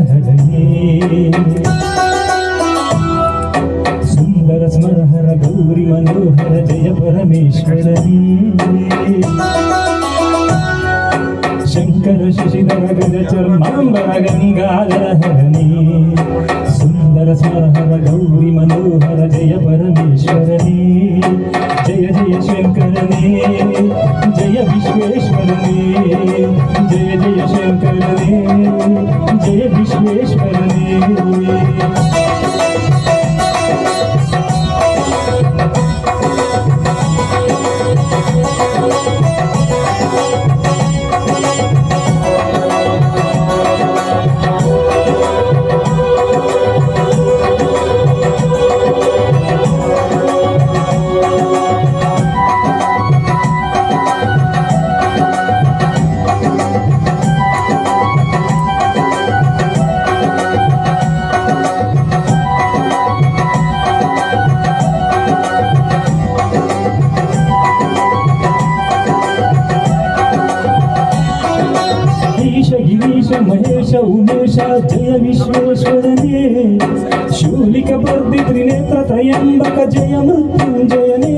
ಹರನೇ ಸುಂದರ ಸ್ಮರಹರ ಗೌರಿ ಮನೋಹರ ಜಯ ಪರಮೇಶ್ವರನೇ ಶಂಕರ ಶಶಿಧರ ಗಜ ಚರ್ಮಾಂಬರ ಗಂಗಾಧರ ಹರನೇ ಸುಂದರ ಸ್ಮರಹರ ಗೌರಿ ಮನೋಹರ ಜಯ ಪರಮೇಶ್ವರನೇ ಜಯ ಜಯ ಶಂಕರನೇ ಜಯ ವಿಶ್ವೇಶ್ವರನೇ ಜಯ ಜಯ ಶಂಕರನೇ ಜಯ ವಿಶ್ವೇಶ್ವರನೇ ಗಿರೀಶ ಮಹೇಶ ಉಮೇಶ ಜಯ ವಿಶ್ವೇಶ್ವರನೇ ಶೂಲಿಕ ಬರ್ದಿ ತ್ರಿನೇತ್ರ ತ್ರಯಂಬಕ ಜಯ ಮೃತ್ಯುಂಜಯನೇ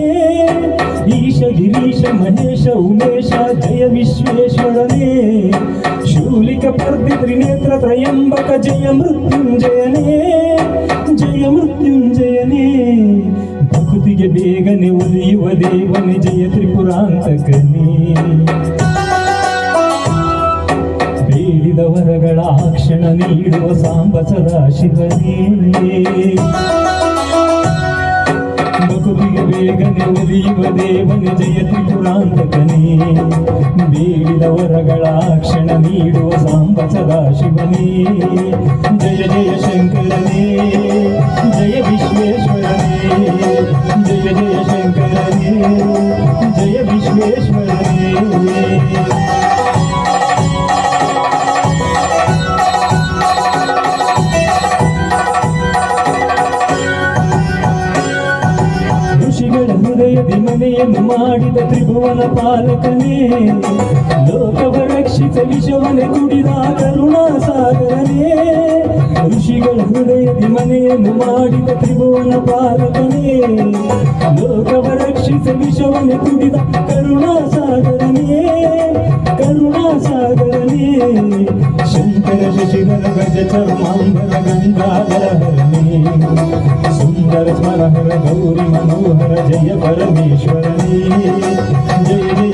ಈಶ ಗಿರೀಶ ಮಹೇಶ ಉಮೇಶ ಜಯ ವಿಶ್ವೇಶ್ವರನೇ ಶೂಲಿಕ ಬರ್ದಿ ತ್ರಿನೇತ್ರ ತ್ರಯಂಬಕ ಜಯ ಮೃತ್ಯುಂಜಯನೇ ಜಯ ಮೃತ್ಯುಂಜಯನೇ ಭಕ್ತಿಗೆ ಬೇಗನೆ ಒಲಿಯುವ ದೇವನೇ ಜಯ ತ್ರಿಪುರಾಂತಕನೇ ಬೇಡಿದ ವರಗಳ ಕ್ಷಣ ನೀಡುವ ಸಾಂಬ ಸದಾಶಿವನೇ ಭಕ್ತಿಗೆ ಬೇಗನೆ ಒಲಿಯುವ ದೇವನೇ ಜಯ ತ್ರಿಪುರಾಂತಕನೇ ಬೇಡಿದ ವರಗಳ ಕ್ಷಣ ನೀಡುವ ಸಾಂಬ ಸದಾಶಿವನೇ ಜಯ ಜಯ ಶಂಕರನೇ ಜಯ ವಿಶ್ವೇಶ್ವರನೇ ಜಯ ಜಯ ಶಂಕರನೇ ಜಯ ವಿಶ್ವೇಶ್ವರನೇ ಹೃದಯದಿ ಮನೆಯನ್ನು ಮಾಡಿದ ತ್ರಿಭುವನ ಪಾಲಕನೇ ಲೋಕವ ರಕ್ಷಿತ ವಿಷವನೆ ಕುಡಿದ ಕರುಣಾ ಸಾಗರನೇ ಋಷಿಗಳ ಹೃದಯದಿ ಮನೆಯನ್ನು ಮಾಡಿದ ತ್ರಿಭುವನ ಪಾಲಕನೇ ಲೋಕವ ರಕ್ಷಿತ ವಿಷವನೆ ಕುಡಿದ ಕರುಣಾ ಸಾಗರನೇ ಕರುಣಾ ಸಾಗರನೇ ಶಂಕರ ಶಶಿಧರ ಗಜ ಚರ್ಮಾಂಬರ ಗಂಗಾಧರ ಹರನೇ ಸುಂದರ ಸ್ಮರಹರ ಗೌರಿ ಮನೋಹರ ಜಯ ಪರಮೇಶ್ವರನೇ ಜಯ ಜಯ